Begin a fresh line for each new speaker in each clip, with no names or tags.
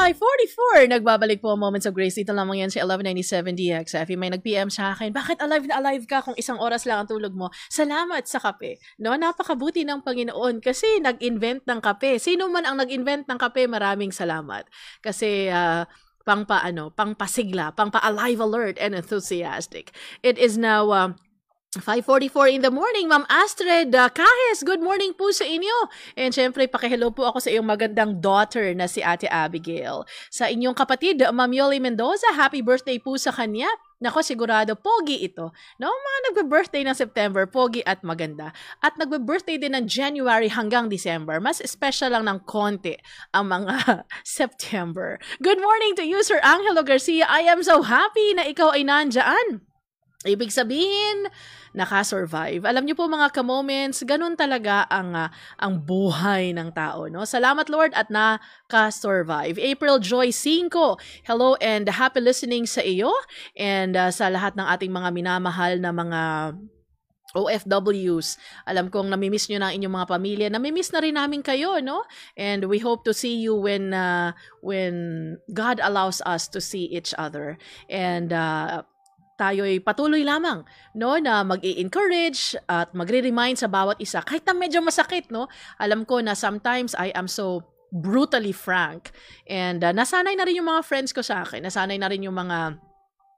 5:44, nagbabalik po ang Moments of Grace. Dito lamang yan si 1197 DXF. May nag-PM sa akin, bakit alive na alive ka kung isang oras lang ang tulog mo? Salamat sa kape. No, napakabuti ng Panginoon kasi nag-invent ng kape. Sino man ang nag-invent ng kape, maraming salamat. Kasi pangpasigla, pangpa-alive alert and enthusiastic. It is now 5:44 in the morning, Ma'am Astrid Cajes, good morning po sa inyo. And syempre, pakihello po ako sa iyong magandang daughter na si Ate Abigail. Sa inyong kapatid, Ma'am Yoli Mendoza, happy birthday po sa kanya. Nako, sigurado, pogi ito. No, mga nagbe-birthday ng September, pogi at maganda. At nagbe-birthday din ng January hanggang December. Mas special lang ng konti ang mga September. Good morning to you, Sir Angelo Garcia. I am so happy na ikaw ay nandyan. Ibig sabihin, nakasurvive. Alam niyo po mga ka-moments, ganun talaga ang buhay ng tao. No? Salamat Lord at nakasurvive. April Joy 5, hello and happy listening sa iyo and sa lahat ng ating mga minamahal na mga OFWs. Alam kong namimiss nyo na ang inyong mga pamilya. Namimiss na rin namin kayo, no? And we hope to see you when God allows us to see each other. And tayo'y patuloy lamang, no, na mag-i-encourage at magre-remind sa bawat isa. Kahit na medyo masakit, no? Alam ko na sometimes I am so brutally frank. And nasanay na rin yung mga friends ko sa akin. Nasanay na rin yung mga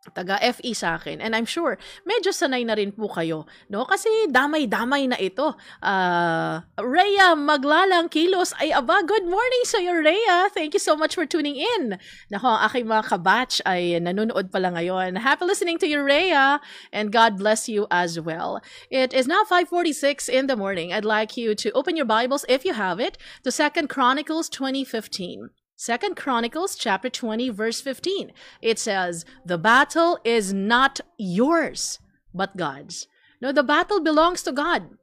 taga-FE sa akin. And I'm sure, medyo sanay na rin po kayo. No? Kasi damay-damay na ito. Rhea Maglalang Kilos, ay aba, good morning sa iyo, Rhea. Thank you so much for tuning in. Nako, ang aking mga kabatch ay nanonood pala ngayon. Happy listening to you, Rhea. And God bless you as well. It is now 5:46 in the morning. I'd like you to open your Bibles, if you have it, to 2 Chronicles 20:15. 2 Chronicles chapter 20 verse 15. It says, "The battle is not yours, but God's." No, the battle belongs to God,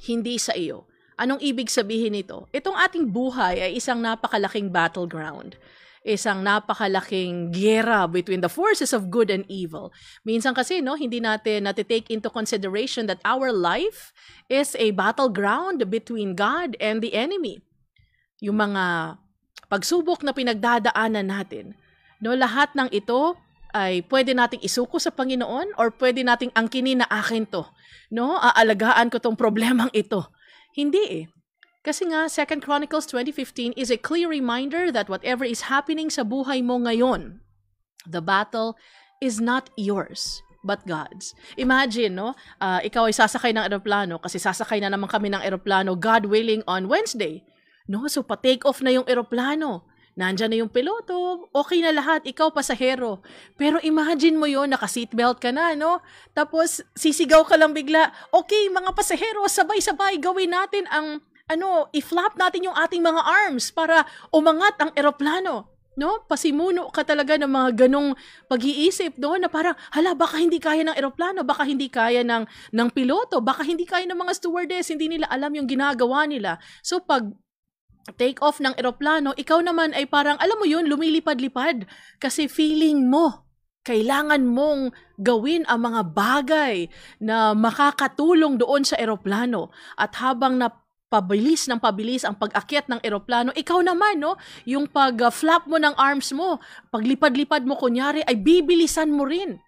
hindi sa iyo. Anong ibig sabihin nito? Itong ating buhay ay isang napakalaking battleground. Isang napakalaking giyera between the forces of good and evil. Minsan kasi, no, hindi natin take into consideration that our life is a battleground between God and the enemy. Yung mga pagsubok na pinagdadaanan natin, no, lahat ng ito ay pwede nating isuko sa Panginoon or pwede nating angkinin na akin to. No, aalagaan ko tong problemang ito. Hindi eh. Kasi nga, 2 Chronicles 20:15 is a clear reminder that whatever is happening sa buhay mo ngayon, the battle is not yours, but God's. Imagine, no, ikaw ay sasakay ng eroplano kasi sasakay na naman kami ng eroplano, God willing, on Wednesday. No, so pa-take off na yung eroplano. Nandyan na yung piloto, okay na lahat, ikaw pasahero. Pero imagine mo yon, naka-seatbelt ka na, no? Tapos sisigaw ka lang bigla, okay mga pasahero, sabay-sabay gawin natin ang, i-flap natin yung ating mga arms para umangat ang eroplano. No? Pasimuno ka talaga ng mga ganong pag-iisip, no? Na parang, hala, baka hindi kaya ng eroplano, baka hindi kaya ng piloto, baka hindi kaya ng mga stewardess, hindi nila alam yung ginagawa nila. So pag take off ng eroplano, ikaw naman ay parang, alam mo yun, lumilipad-lipad. Kasi feeling mo, kailangan mong gawin ang mga bagay na makakatulong doon sa eroplano. At habang pabilis ng pabilis ang pag-akyat ng eroplano, ikaw naman, no, yung pag-flap mo ng arms mo, paglipad-lipad mo kunyari, ay bibilisan mo rin.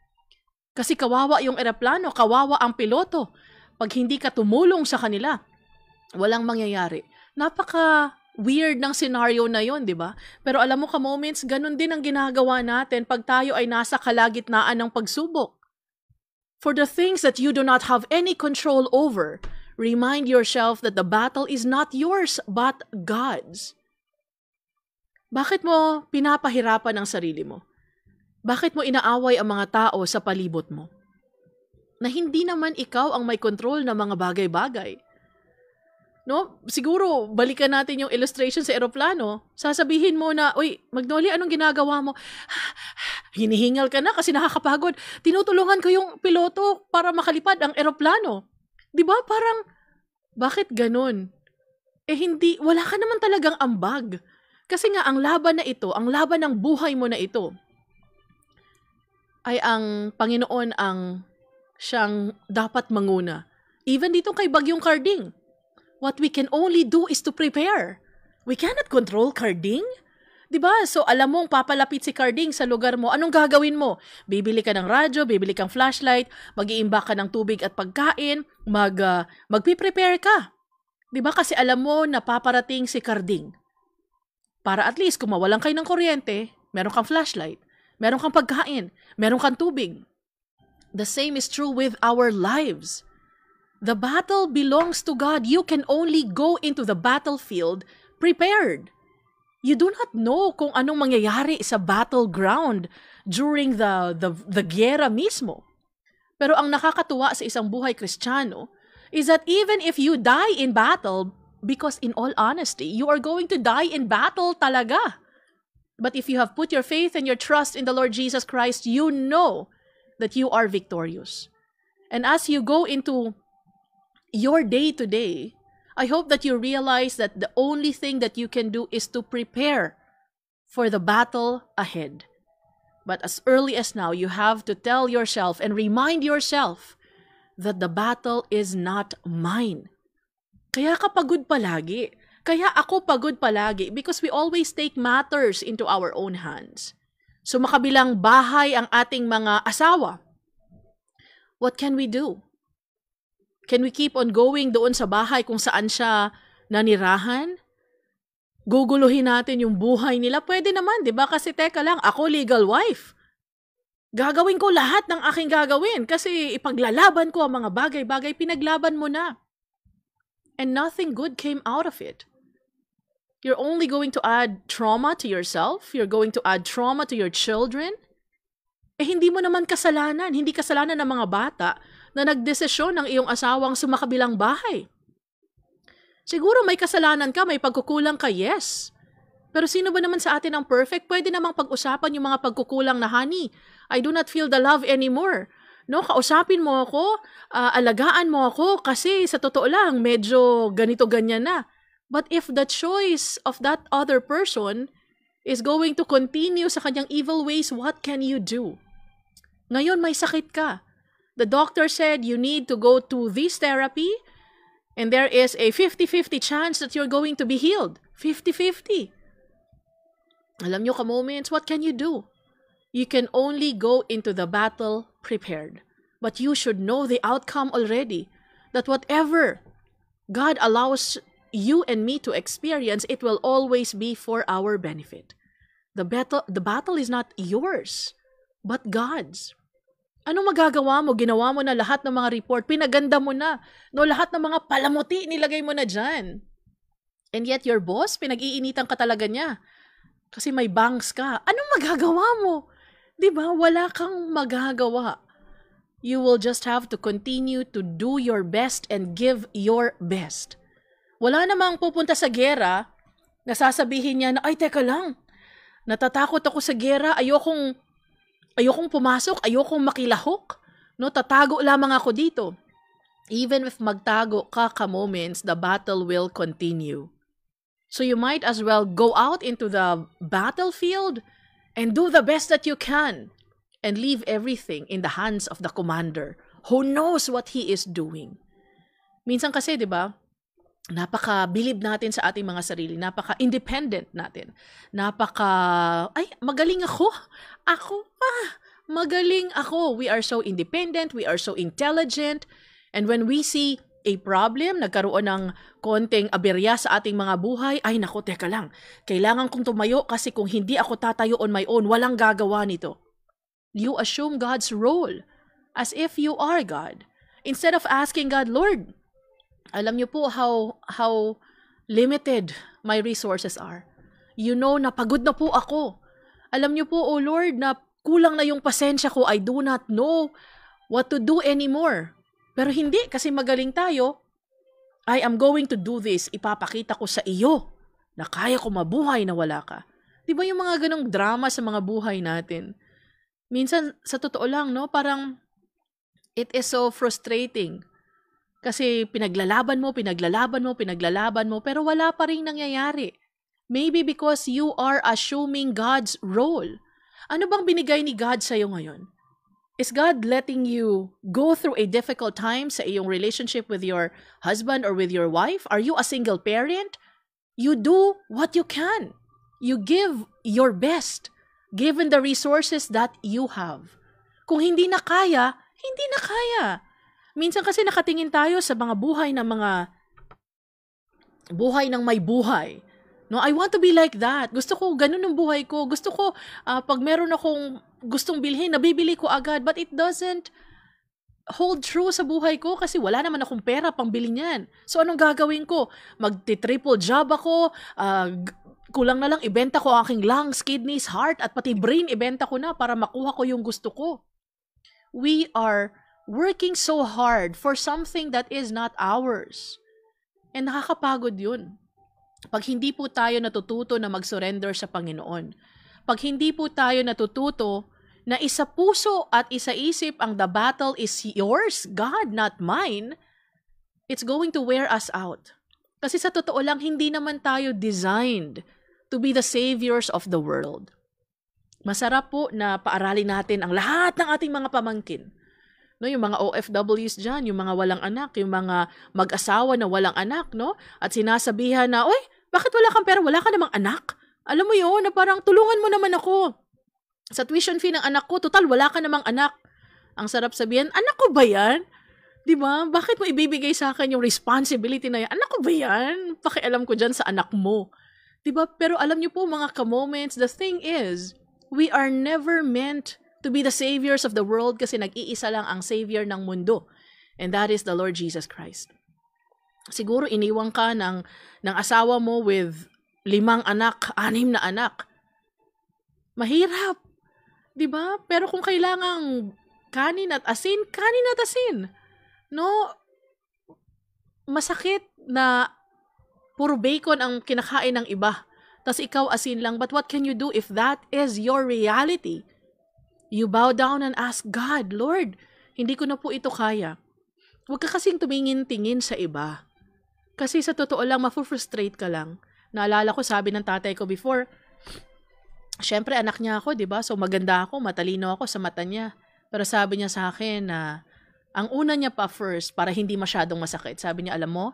Kasi kawawa yung eroplano, kawawa ang piloto. Pag hindi ka tumulong sa kanila, walang mangyayari. Napaka-weird ng scenario na yon, di ba? Pero alam mo ka-moments, ganun din ang ginagawa natin pag tayo ay nasa kalagitnaan ng pagsubok. For the things that you do not have any control over, remind yourself that the battle is not yours, but God's. Bakit mo pinapahirapan ang sarili mo? Bakit mo inaaway ang mga tao sa palibot mo? Na hindi naman ikaw ang may control ng mga bagay-bagay. No? Siguro, balikan natin yung illustration sa eroplano. Sasabihin mo na, uy, Magnolia, anong ginagawa mo? Hinihingal ka na kasi nakakapagod. Tinutulungan ko yung piloto para makalipad ang eroplano. Di ba? Parang, bakit ganun? Hindi, wala ka naman talagang ambag. Kasi nga, ang laban na ito, ang laban ng buhay mo na ito, ay ang Panginoon ang siyang dapat manguna. Even dito kay Bagyong Carding. What we can only do is to prepare. We cannot control Carding. 'Di ba? So alam mong papalapit si Carding sa lugar mo, anong gagawin mo? Bibili ka ng radyo, bibili kang flashlight, mag-iimbak ka ng tubig at pagkain, magpi-prepare ka. 'Di ba? Kasi alam mo na paparating si Carding. Para at least kung mawalan kayo ng kuryente, meron kang flashlight, meron kang pagkain, meron kang tubig. The same is true with our lives. The battle belongs to God. You can only go into the battlefield prepared. You do not know kung anong mangyayari sa battleground during the giyera mismo. Pero ang nakakatuwa sa isang buhay Kristiyano is that even if you die in battle, because in all honesty, you are going to die in battle talaga. But if you have put your faith and your trust in the Lord Jesus Christ, you know that you are victorious. And as you go into your day-to-day, I hope that you realize that the only thing that you can do is to prepare for the battle ahead. But as early as now, you have to tell yourself and remind yourself that the battle is not mine. Kaya ka pagod palagi. Kaya ako pagod palagi because we always take matters into our own hands. So makabilang bahay ang ating mga asawa. What can we do? Can we keep on going doon sa bahay kung saan siya nanirahan? Guguluhin natin yung buhay nila? Pwede naman, di ba? Kasi teka lang, ako legal wife. Gagawin ko lahat ng aking gagawin kasi ipaglalaban ko ang mga bagay-bagay, pinaglaban mo na. And nothing good came out of it. You're only going to add trauma to yourself. You're going to add trauma to your children. Hindi mo naman kasalanan. Hindi kasalanan ng mga bata na nagdesisyon ng iyong asawang sumakabilang bahay. Siguro may kasalanan ka, may pagkukulang ka, yes. Pero sino ba naman sa atin ang perfect? Pwede namang pag-usapan yung mga pagkukulang na, honey, I do not feel the love anymore. No, kausapin mo ako, alagaan mo ako kasi sa totoo lang, medyo ganito-ganyan na. But if the choice of that other person is going to continue sa kanyang evil ways, what can you do? Ngayon may sakit ka. The doctor said you need to go to this therapy and there is a 50-50 chance that you're going to be healed. 50-50. Alam nyo ka-moments, what can you do? You can only go into the battle prepared. But you should know the outcome already. That whatever God allows you and me to experience, it will always be for our benefit. The battle is not yours, but God's. Anong magagawa mo? Ginawa mo na lahat ng mga report, pinaganda mo na, no, lahat ng mga palamuti nilagay mo na dyan. And yet your boss, pinag-iinitan ka talaga niya. Kasi may bangs ka. Anong magagawa mo? Diba? Wala kang magagawa. You will just have to continue to do your best and give your best. Wala namang pupunta sa gera na sasabihin niya na, ay, teka lang, natatakot ako sa gera, ayokong pumasok, ayokong makilahok, no, tatago lamang ako dito. Even if magtago ka moments, the battle will continue. So you might as well go out into the battlefield and do the best that you can and leave everything in the hands of the commander who knows what he is doing. Minsan kasi, di ba, napaka-bilib natin sa ating mga sarili, napaka-independent natin, magaling ako, magaling ako. We are so independent, we are so intelligent, and when we see a problem, nagkaroon ng konting aberya sa ating mga buhay, ay nako, teka lang, kailangan kong tumayo kasi kung hindi ako tatayo on my own, walang gagawa nito. You assume God's role as if you are God. Instead of asking God, Lord, alam niyo po how limited my resources are. You know na pagod na po ako. Alam niyo po, oh Lord, na kulang na yung pasensya ko. I do not know what to do anymore. Pero hindi, kasi magaling tayo. I am going to do this. Ipapakita ko sa iyo na kaya ko mabuhay na wala ka. Di ba yung mga ganong drama sa mga buhay natin? Minsan, sa totoo lang, no, parang it is so frustrating. Kasi pinaglalaban mo, pero wala pa rin nangyayari. Maybe because you are assuming God's role. Ano bang binigay ni God sa'yo ngayon? Is God letting you go through a difficult time sa iyong relationship with your husband or with your wife? Are you a single parent? You do what you can. You give your best, given the resources that you have. Kung hindi na kaya, hindi na kaya. Minsan kasi nakatingin tayo sa mga buhay ng may buhay. No, I want to be like that. Gusto ko ganun ang buhay ko. Gusto ko pag meron akong gustong bilhin, nabibili ko agad, but it doesn't hold true sa buhay ko kasi wala naman akong pera pambili niyan. So anong gagawin ko? Magti-triple job ako, kulang na lang ibenta ko aking lungs, kidneys, heart at pati brain ibenta ko na para makuha ko yung gusto ko. We are working so hard for something that is not ours. And nakakapagod yun. Pag hindi po tayo natututo na mag-surrender sa Panginoon, pag hindi po tayo natututo na isa puso at isa isip ang the battle is yours, God, not mine, it's going to wear us out. Kasi sa totoo lang, hindi naman tayo designed to be the saviors of the world. Masarap po na paaralin natin ang lahat ng ating mga pamangkin. No, yung mga OFWs dyan, yung mga walang anak, yung mga mag-asawa na walang anak, no? At sinasabihan na, oy, bakit wala kang pera? Wala ka namang anak? Alam mo yun, na parang tulungan mo naman ako. Sa tuition fee ng anak ko, total, wala ka namang anak. Ang sarap sabihin, anak ko ba yan? Diba? Bakit mo ibibigay sa akin yung responsibility na yan? Anak ko ba yan? Pakialam ko dyan sa anak mo. Diba? Pero alam niyo po mga ka-moments, the thing is, we are never meant to be the saviors of the world kasi nag-iisa lang ang savior ng mundo. And that is the Lord Jesus Christ. Siguro iniwan ka ng asawa mo with 5 anak, 6 na anak. Mahirap. Diba? Pero kung kailangang kanin at asin, kanin at asin. No? Masakit na puro bacon ang kinakain ng iba. Tas ikaw asin lang. But what can you do if that is your reality? You bow down and ask God, Lord, hindi ko na po ito kaya. Huwag ka kasing tumingin-tingin sa iba. Kasi sa totoo lang, mafufrustrate ka lang. Naalala ko, sabi ng tatay ko before, syempre anak niya ako, 'di ba? So maganda ako, matalino ako sa mata niya. Pero sabi niya sa akin na ang una niya pa first para hindi masyadong masakit. Sabi niya, alam mo,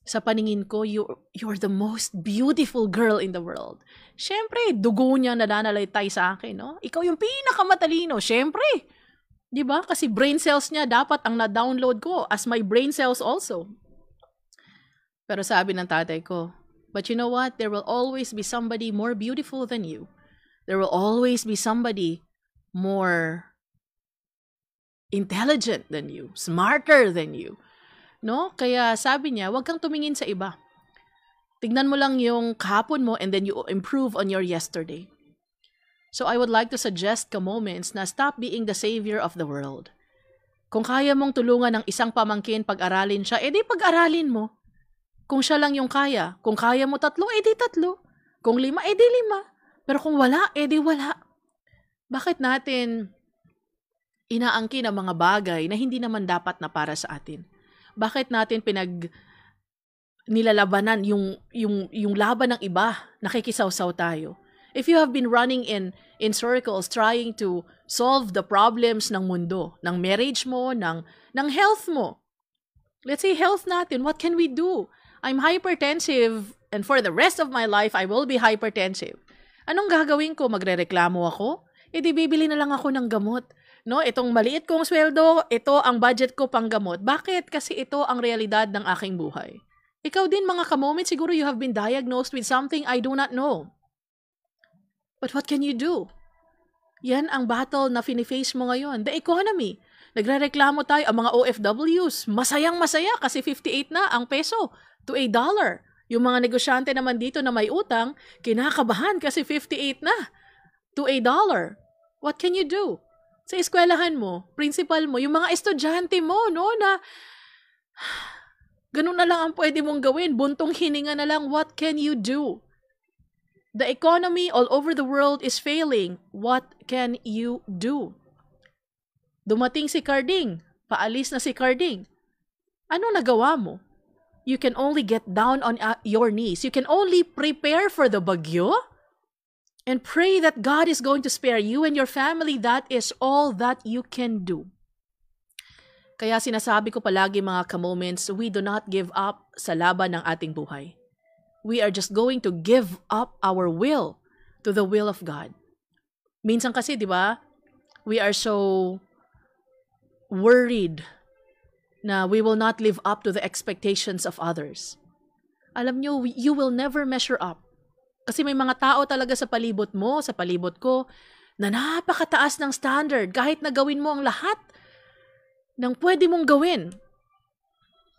sa paningin ko, you're the most beautiful girl in the world. Syempre, dugo niya nananalaytay sa akin, no? Ikaw yung pinakamatalino, syempre. 'Di ba? Kasi brain cells niya dapat ang na-download ko as my brain cells also. Pero sabi ng tatay ko, but you know what? There will always be somebody more beautiful than you. There will always be somebody more intelligent than you, smarter than you. No? Kaya sabi niya, huwag kang tumingin sa iba. Tignan mo lang yung kahapon mo and then you improve on your yesterday. So I would like to suggest ka moments na stop being the savior of the world. Kung kaya mong tulungan ng isang pamangkin pag-aralin siya, edi pag-aralin mo. Kung siya lang yung kaya. Kung kaya mo 3, edi 3. Kung 5, edi 5. Pero kung wala, edi wala. Bakit natin inaangkin ang mga bagay na hindi naman dapat na para sa atin? Bakit natin nilalabanan yung laban ng iba, nakikisawsaw tayo? If you have been running in circles trying to solve the problems ng mundo, ng marriage mo, ng health mo. Let's say health natin, what can we do? I'm hypertensive and for the rest of my life, I will be hypertensive. Anong gagawin ko? Magrereklamo ako? E di bibili na lang ako ng gamot. No, itong maliit kong sweldo, ito ang budget ko pang gamot. Bakit? Kasi ito ang realidad ng aking buhay. Ikaw din mga ka-moment, siguro you have been diagnosed with something I do not know. But what can you do? Yan ang battle na fini-face mo ngayon. The economy. Nagrereklamo tayo, ang mga OFWs, masayang-masaya kasi 58 na ang peso to $1. Yung mga negosyante naman dito na may utang, kinakabahan kasi 58 na to $1. What can you do? Sa eskwelahan mo, principal mo, yung mga estudyante mo, no, na ganun na lang ang pwede mong gawin. Buntong hininga na lang, what can you do? The economy all over the world is failing. What can you do? Dumating si Carding, paalis na si Carding. Ano nagawa mo? You can only get down on your knees. You can only prepare for the bagyo and pray that God is going to spare you and your family. That is all that you can do. Kaya sinasabi ko palagi mga ka-moments, we do not give up sa laban ng ating buhay. we are just going to give up our will to the will of God. Minsan kasi, di ba, we are so worried na we will not live up to the expectations of others. Alam nyo, you will never measure up. Kasi may mga tao talaga sa palibot mo, sa palibot ko, na napakataas ng standard kahit na gawin mo ang lahat ng pwede mong gawin.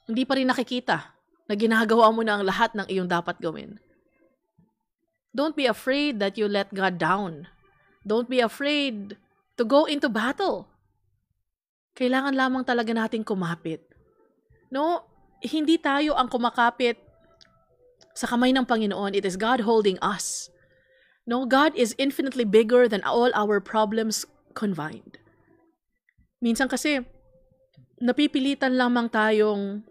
Hindi pa rin nakikita na ginagawa mo na ang lahat ng iyong dapat gawin. Don't be afraid that you let God down. Don't be afraid to go into battle. Kailangan lamang talaga nating kumapit. No, hindi tayo ang kumakapit sa kamay ng Panginoon. It is God holding us. No, God is infinitely bigger than all our problems combined. Minsan kasi, napipilitan lamang tayong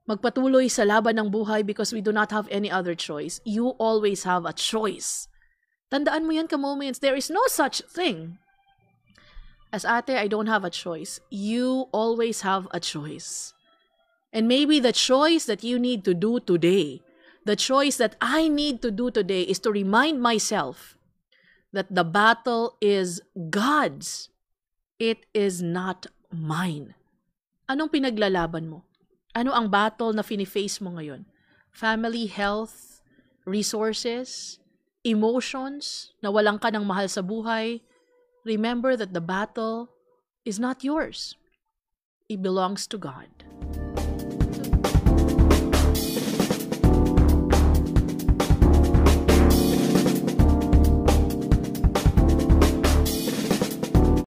magpatuloy sa laban ng buhay because we do not have any other choice. You always have a choice. Tandaan mo yan ka-moments. There is no such thing as, ate, I don't have a choice. You always have a choice. And maybe the choice that you need to do today, the choice that I need to do today is to remind myself that the battle is God's. It is not mine. Anong pinaglalaban mo? Ano ang battle na fini-face mo ngayon? Family, health, resources, emotions, na walang ka ng mahal sa buhay. Remember that the battle is not yours. It belongs to God.